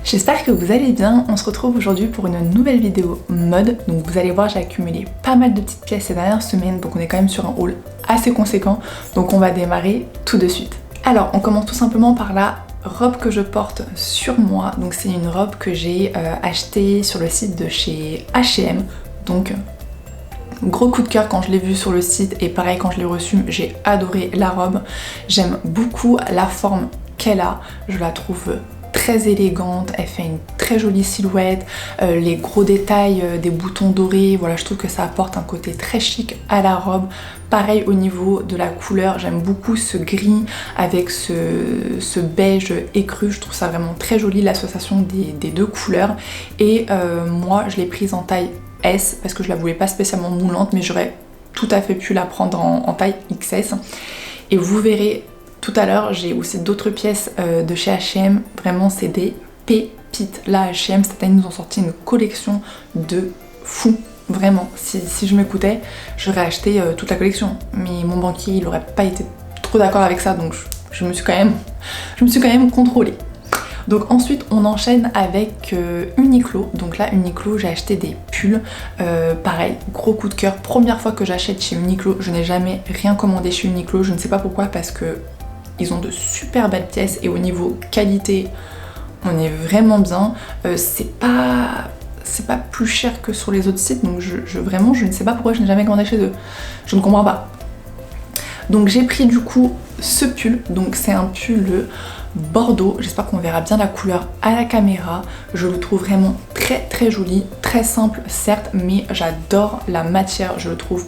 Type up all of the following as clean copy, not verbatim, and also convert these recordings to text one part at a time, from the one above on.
J'espère que vous allez bien, on se retrouve aujourd'hui pour une nouvelle vidéo mode. Donc vous allez voir, j'ai accumulé pas mal de petites pièces ces dernières semaines, donc on est quand même sur un haul assez conséquent. Donc on va démarrer tout de suite. Alors on commence tout simplement par la robe que je porte sur moi. Donc c'est une robe que j'ai achetée sur le site de chez H&M. Donc gros coup de cœur quand je l'ai vue sur le site et pareil quand je l'ai reçue, j'ai adoré la robe. J'aime beaucoup la forme qu'elle a, je la trouve très élégante, elle fait une très jolie silhouette, les gros détails des boutons dorés, voilà, je trouve que ça apporte un côté très chic à la robe. Pareil au niveau de la couleur, j'aime beaucoup ce gris avec ce beige écru, je trouve ça vraiment très joli, l'association des deux couleurs. Et moi je l'ai prise en taille S parce que je la voulais pas spécialement moulante, mais j'aurais tout à fait pu la prendre en taille XS. Et vous verrez tout à l'heure, j'ai aussi d'autres pièces de chez H&M, vraiment c'est des pépites. Là H&M cette année nous ont sorti une collection de fou, vraiment. Si je m'écoutais, j'aurais acheté toute la collection, mais mon banquier il aurait pas été trop d'accord avec ça, donc je me suis quand même contrôlée. Donc ensuite on enchaîne avec Uniqlo. Donc là Uniqlo, j'ai acheté des pulls, pareil, gros coup de cœur, première fois que j'achète chez Uniqlo. Je n'ai jamais rien commandé chez Uniqlo, je ne sais pas pourquoi, parce que ils ont de super belles pièces et au niveau qualité on est vraiment bien. C'est pas plus cher que sur les autres sites, donc vraiment je ne sais pas pourquoi je n'ai jamais commandé chez eux, je ne comprends pas. Donc j'ai pris du coup ce pull, donc c'est un pull bordeaux, j'espère qu'on verra bien la couleur à la caméra. Je le trouve vraiment très joli, très simple certes, mais j'adore la matière, je le trouve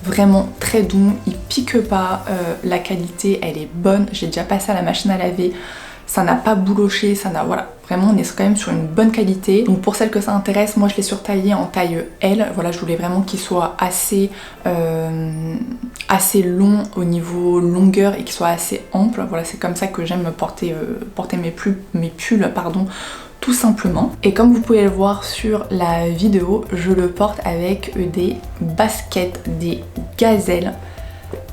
vraiment très doux, il pique pas, la qualité elle est bonne, j'ai déjà passé à la machine à laver, ça n'a pas bouloché, ça n'a, voilà, vraiment on est quand même sur une bonne qualité. Donc pour celles que ça intéresse, moi je l'ai surtaillé en taille L, voilà, je voulais vraiment qu'il soit assez long au niveau longueur et qu'il soit assez ample, voilà, c'est comme ça que j'aime porter mes pulls, pardon, tout simplement. Et comme vous pouvez le voir sur la vidéo, je le porte avec des baskets, des gazelles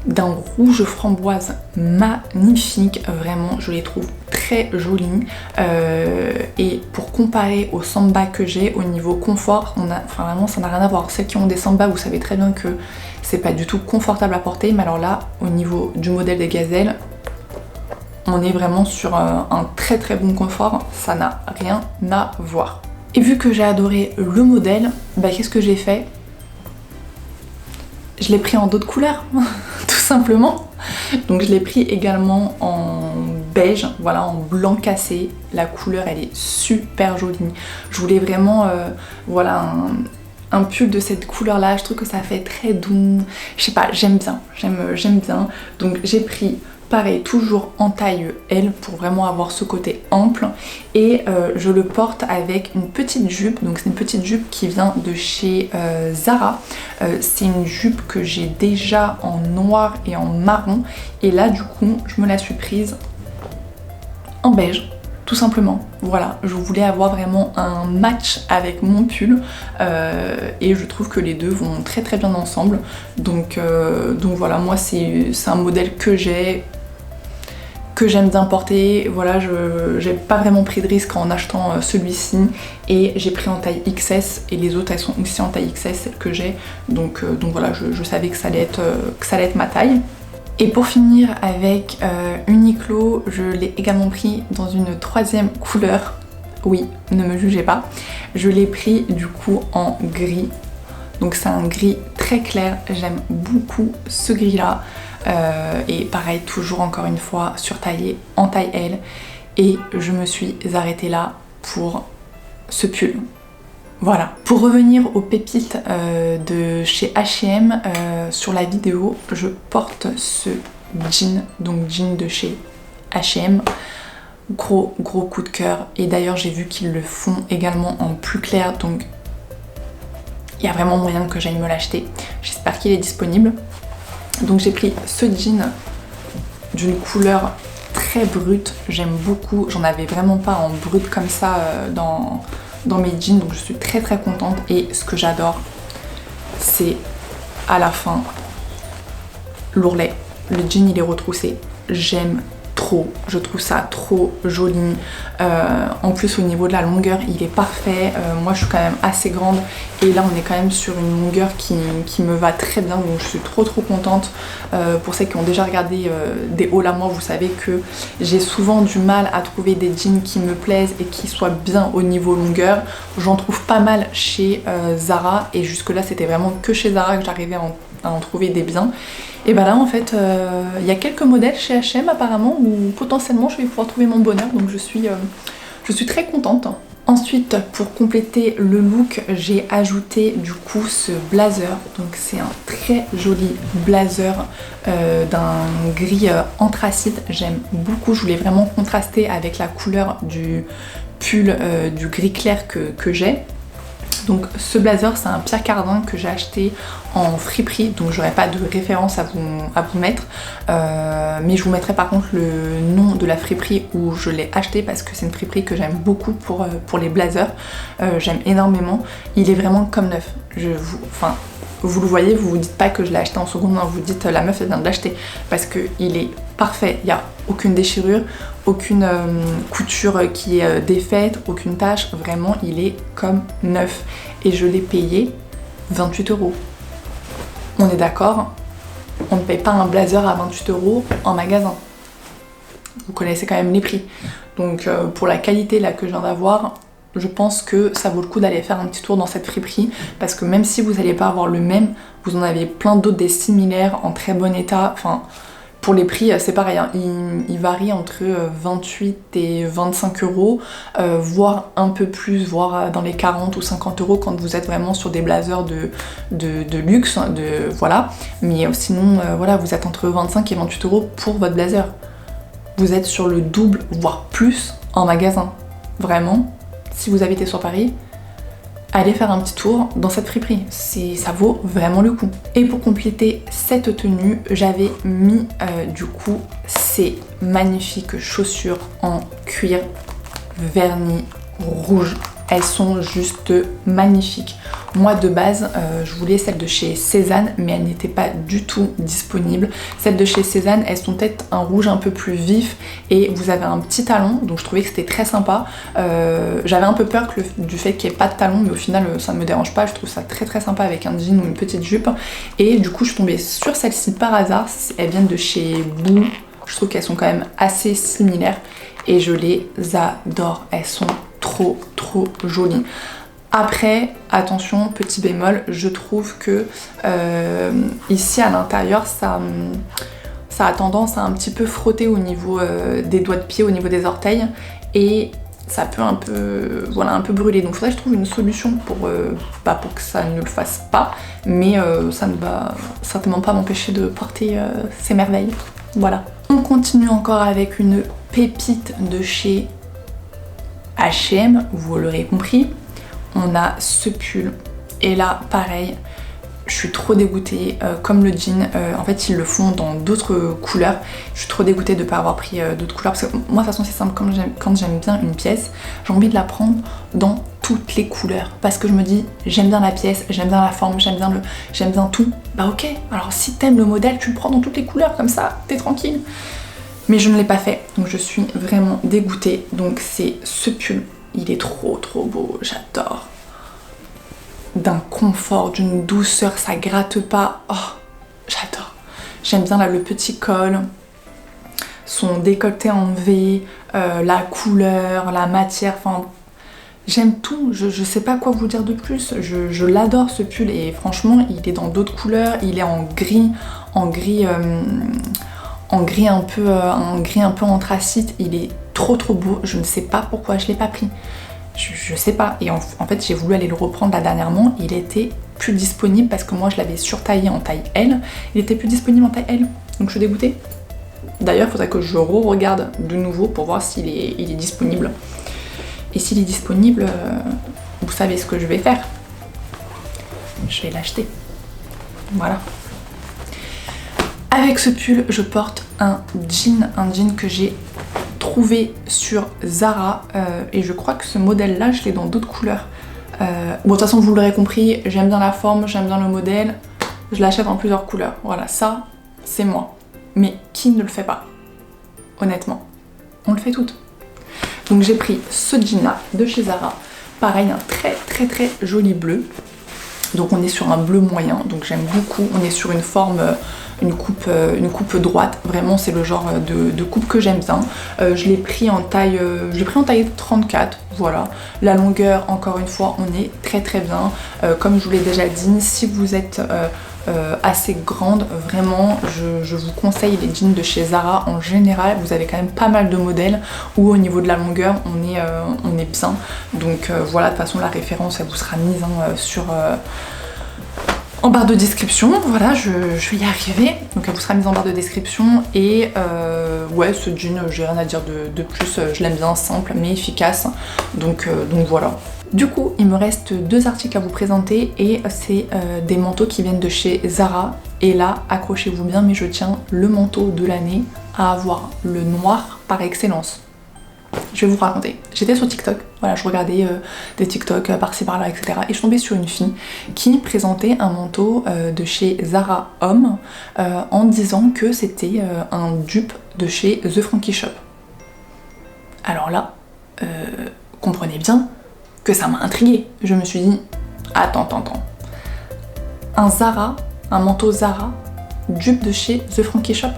d'un rouge framboise magnifique, vraiment je les trouve très jolies. Et pour comparer aux Samba que j'ai au niveau confort, enfin vraiment ça n'a rien à voir. Celles qui ont des Samba, vous savez très bien que c'est pas du tout confortable à porter, mais alors là au niveau du modèle des gazelles, on est vraiment sur un très bon confort, ça n'a rien à voir. Et vu que j'ai adoré le modèle, bah qu'est-ce que j'ai fait? Je l'ai pris en d'autres couleurs, tout simplement. Donc je l'ai pris également en beige, voilà, en blanc cassé. La couleur elle est super jolie. Je voulais vraiment voilà, un pull de cette couleur là, je trouve que ça fait très doux. Je sais pas, j'aime bien. Donc j'ai pris pareil, toujours en taille L pour vraiment avoir ce côté ample, et je le porte avec une petite jupe. Donc c'est une petite jupe qui vient de chez Zara. C'est une jupe que j'ai déjà en noir et en marron, et là du coup je me la suis prise en beige tout simplement. Voilà, je voulais avoir vraiment un match avec mon pull et je trouve que les deux vont très bien ensemble. Donc voilà, moi c'est un modèle que j'aime bien porter. Voilà, j'ai pas vraiment pris de risque en achetant celui-ci, et j'ai pris en taille XS, et les autres elles sont aussi en taille XS, celles que j'ai. Donc voilà, je savais que ça allait être ma taille. Et pour finir avec Uniqlo, je l'ai également pris dans une troisième couleur. Oui, ne me jugez pas. Je l'ai pris du coup en gris. Donc c'est un gris très clair, j'aime beaucoup ce gris là. Et pareil, toujours encore une fois surtaillé en taille L, et je me suis arrêtée là pour ce pull. Voilà. Pour revenir aux pépites de chez H&M, sur la vidéo je porte ce jean, donc jean de chez H&M, gros coup de cœur, et d'ailleurs j'ai vu qu'ils le font également en plus clair, donc il y a vraiment moyen que j'aille me l'acheter. J'espère qu'il est disponible. Donc j'ai pris ce jean d'une couleur très brute, j'aime beaucoup, j'en avais vraiment pas en brut comme ça dans mes jeans, donc je suis très contente. Et ce que j'adore, c'est à la fin l'ourlet. Le jean il est retroussé, j'aime je trouve ça trop joli. En plus au niveau de la longueur il est parfait. Moi je suis quand même assez grande et là on est quand même sur une longueur qui me va très bien, donc je suis trop contente. Pour celles qui ont déjà regardé des hauls à moi, vous savez que j'ai souvent du mal à trouver des jeans qui me plaisent et qui soient bien au niveau longueur. J'en trouve pas mal chez Zara et jusque là c'était vraiment que chez Zara que j'arrivais à en trouver des biens. Et bah là en fait il y a quelques modèles chez H&M apparemment où potentiellement je vais pouvoir trouver mon bonheur, donc je suis très contente. Ensuite pour compléter le look j'ai ajouté du coup ce blazer, donc c'est un très joli blazer d'un gris anthracite, j'aime beaucoup, je voulais vraiment contraster avec la couleur du pull du gris clair que j'ai. Donc ce blazer c'est un Pierre Cardin que j'ai acheté en friperie, donc j'aurais pas de référence à vous mettre, mais je vous mettrai par contre le nom de la friperie où je l'ai acheté parce que c'est une friperie que j'aime beaucoup pour les blazers, j'aime énormément, il est vraiment comme neuf, vous le voyez, vous vous dites pas que je l'ai acheté en seconde main, vous dites la meuf elle vient de l'acheter parce qu'il est parfait, il n'y a aucune déchirure, aucune couture qui est défaite, aucune tache, vraiment il est comme neuf et je l'ai payé 28 €. On est d'accord, on ne paye pas un blazer à 28 € en magasin. Vous connaissez quand même les prix. Donc pour la qualité là que je viens d'avoir, je pense que ça vaut le coup d'aller faire un petit tour dans cette friperie parce que même si vous n'allez pas avoir le même, vous en avez plein d'autres des similaires en très bon état. Enfin, pour les prix c'est pareil, hein. Il varie entre 28 et 25 €, voire un peu plus, voire dans les 40 ou 50 € quand vous êtes vraiment sur des blazers de luxe, voilà. Mais sinon voilà, vous êtes entre 25 et 28 € pour votre blazer. Vous êtes sur le double, voire plus en magasin. Vraiment, si vous habitez sur Paris, allez faire un petit tour dans cette friperie, ça vaut vraiment le coup. Et pour compléter cette tenue, j'avais mis du coup ces magnifiques chaussures en cuir verni rouge. Elles sont juste magnifiques. Moi de base, je voulais celles de chez Cézanne, mais elles n'étaient pas du tout disponibles. Celles de chez Cézanne, elles sont peut-être un rouge un peu plus vif et vous avez un petit talon, donc je trouvais que c'était très sympa. J'avais un peu peur du fait qu'il n'y ait pas de talon, mais au final ça ne me dérange pas, je trouve ça très sympa avec un jean ou une petite jupe. Et du coup je suis tombée sur celles-ci par hasard, elles viennent de chez Boo. Je trouve qu'elles sont quand même assez similaires et je les adore, elles sont trop jolies. Après, attention, petit bémol, je trouve que ici à l'intérieur, ça a tendance à un petit peu frotter au niveau des doigts de pied, au niveau des orteils, et ça peut un peu brûler. Donc il faudrait que je trouve une solution pour que ça ne le fasse pas, mais ça ne va certainement pas m'empêcher de porter ces merveilles. Voilà. On continue encore avec une pépite de chez H&M, vous l'aurez compris. On a ce pull et là pareil, je suis trop dégoûtée, comme le jean, en fait ils le font dans d'autres couleurs, je suis trop dégoûtée de ne pas avoir pris d'autres couleurs parce que moi de toute façon c'est simple, quand j'aime bien une pièce, j'ai envie de la prendre dans toutes les couleurs parce que je me dis j'aime bien la pièce, j'aime bien la forme, j'aime bien tout, bah ok, alors si t'aimes le modèle tu le prends dans toutes les couleurs comme ça, t'es tranquille. Mais je ne l'ai pas fait, donc je suis vraiment dégoûtée, donc c'est ce pull. Il est trop beau, j'adore. D'un confort, d'une douceur, ça gratte pas. Oh, j'adore. J'aime bien là le petit col, son décolleté en V, la couleur, la matière, enfin j'aime tout. Je sais pas quoi vous dire de plus. Je l'adore ce pull et franchement il est dans d'autres couleurs, il est en gris un peu anthracite, il est trop beau, je ne sais pas pourquoi je l'ai pas pris, je sais pas, et en fait j'ai voulu aller le reprendre là dernièrement, il était plus disponible parce que moi je l'avais surtaillé en taille L, il était plus disponible en taille L, donc je suis dégoûtée. D'ailleurs il faudrait que je re-regarde de nouveau pour voir s'il est disponible, et s'il est disponible, vous savez ce que je vais faire, je vais l'acheter, voilà. Avec ce pull, je porte un jean que j'ai trouvé sur Zara et je crois que ce modèle-là, je l'ai dans d'autres couleurs. Bon, de toute façon, vous l'aurez compris, j'aime bien la forme, j'aime bien le modèle, je l'achète en plusieurs couleurs. Voilà, ça, c'est moi. Mais qui ne le fait pas? honnêtement, on le fait toutes. Donc j'ai pris ce jean là de chez Zara, pareil un très joli bleu. Donc on est sur un bleu moyen, donc j'aime beaucoup. On est sur une forme, une coupe droite. Vraiment c'est le genre de coupe que j'aime bien. Je l'ai pris en taille, 34, voilà. La longueur, encore une fois, on est très bien. Comme je vous l'ai déjà dit, si vous êtes assez grande, vraiment je vous conseille les jeans de chez Zara. En général vous avez quand même pas mal de modèles où au niveau de la longueur on est bien. Donc voilà, de toute façon la référence elle vous sera mise en barre de description. Voilà, je vais y arriver, donc elle vous sera mise en barre de description. Et ouais, ce jean, j'ai rien à dire de plus, je l'aime bien, simple mais efficace, donc voilà. Du coup, il me reste 2 articles à vous présenter et c'est des manteaux qui viennent de chez Zara. Et là, accrochez-vous bien, mais je tiens le manteau de l'année à avoir, le noir par excellence. Je vais vous raconter. J'étais sur TikTok, voilà, je regardais des TikTok par-ci par-là, etc. Et je suis tombée sur une fille qui présentait un manteau de chez Zara Homme en disant que c'était un dupe de chez The Frankie Shop. Alors là, comprenez bien que ça m'a intriguée. Je me suis dit, attends. Un manteau Zara, dupe de chez The Frankie Shop.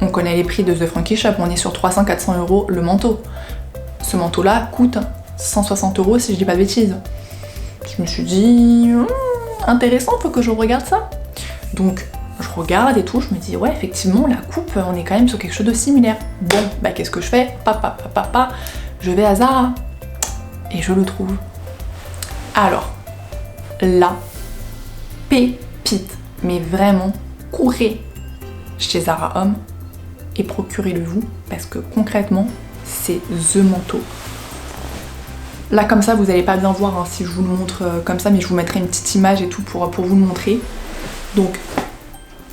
On connaît les prix de The Frankie Shop, on est sur 300-400 € le manteau. Ce manteau-là coûte 160 € si je dis pas de bêtises. Je me suis dit, intéressant, faut que je regarde ça. Donc je regarde et tout, je me dis ouais effectivement la coupe, on est quand même sur quelque chose de similaire. Bon, bah qu'est-ce que je fais? Je vais à Zara et je le trouve. Alors, la pépite, mais vraiment, courez chez Zara Homme et procurez-le-vous parce que concrètement, c'est the manteau. Là comme ça, vous n'allez pas bien voir hein, si je vous le montre comme ça, mais je vous mettrai une petite image et tout pour vous le montrer. Donc,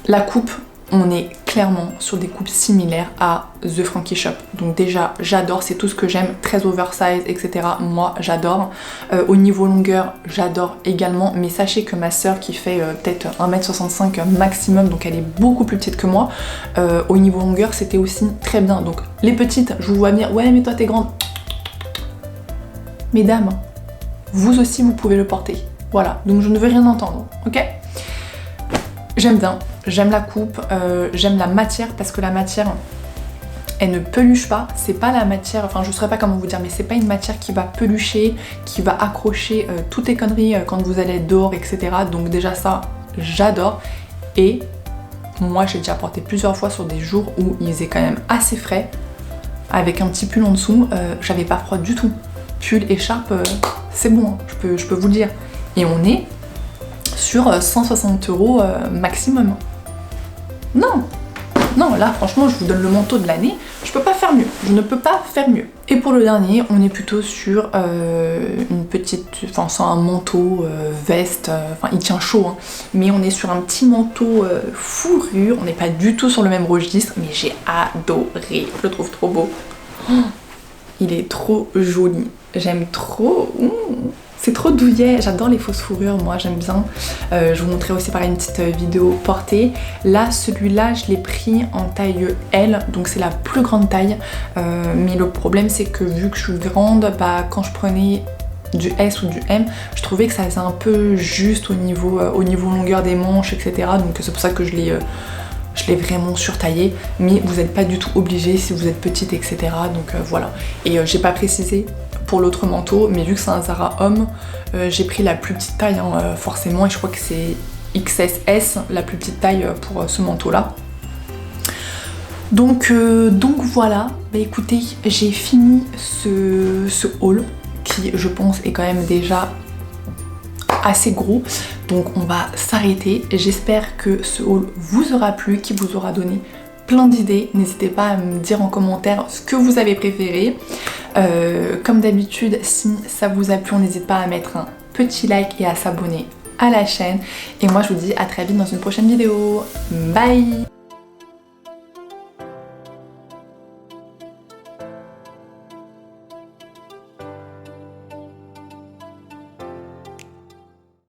la coupe, on est clairement sur des coupes similaires à The Frankie Shop. Donc déjà, j'adore, c'est tout ce que j'aime, très oversize, etc. Moi, j'adore. Au niveau longueur, j'adore également, mais sachez que ma soeur qui fait peut-être 1m65 maximum, donc elle est beaucoup plus petite que moi, au niveau longueur, c'était aussi très bien. Donc les petites, je vous vois venir, ouais mais toi t'es grande. Mesdames, vous aussi vous pouvez le porter. Voilà, donc je ne veux rien entendre, ok? J'aime bien, j'aime la coupe, j'aime la matière parce que la matière, elle ne peluche pas. C'est pas la matière, enfin je saurais pas comment vous dire, mais c'est pas une matière qui va pelucher, qui va accrocher toutes les conneries quand vous allez être dehors, etc. Donc déjà ça, j'adore. Et moi j'ai déjà porté plusieurs fois sur des jours où il faisait quand même assez frais, avec un petit pull en dessous, j'avais pas froid du tout. Pull, écharpe, c'est bon, hein, je peux vous le dire. Et on est sur 160 € maximum. Non, là franchement je vous donne le manteau de l'année, je peux pas faire mieux, je ne peux pas faire mieux. Et pour le dernier, on est plutôt sur une petite, enfin c'est un manteau, veste, enfin il tient chaud, hein, mais on est sur un petit manteau fourrure, on n'est pas du tout sur le même registre, mais j'ai adoré, je le trouve trop beau. Oh, il est trop joli, j'aime trop. C'est trop douillet, j'adore les fausses fourrures, moi j'aime bien. Je vous montrerai aussi pareil une petite vidéo portée. Là, celui-là, je l'ai pris en taille L, donc c'est la plus grande taille. Mais le problème, c'est que vu que je suis grande, bah quand je prenais du S ou du M, je trouvais que ça faisait un peu juste au niveau longueur des manches, etc. Donc c'est pour ça que je l'ai vraiment surtaillé, mais vous n'êtes pas du tout obligé si vous êtes petite, etc. Donc voilà. Et j'ai pas précisé pour l'autre manteau, mais vu que c'est un Zara Homme, j'ai pris la plus petite taille hein, forcément, et je crois que c'est XSS, la plus petite taille pour ce manteau là. Donc voilà, bah écoutez, j'ai fini ce haul qui je pense est quand même déjà assez gros, donc on va s'arrêter. J'espère que ce haul vous aura plu, qu'il vous aura donné plein d'idées. N'hésitez pas à me dire en commentaire ce que vous avez préféré. Comme d'habitude, si ça vous a plu, on n'hésite pas à mettre un petit like et à s'abonner à la chaîne. Et moi je vous dis à très vite dans une prochaine vidéo. Bye!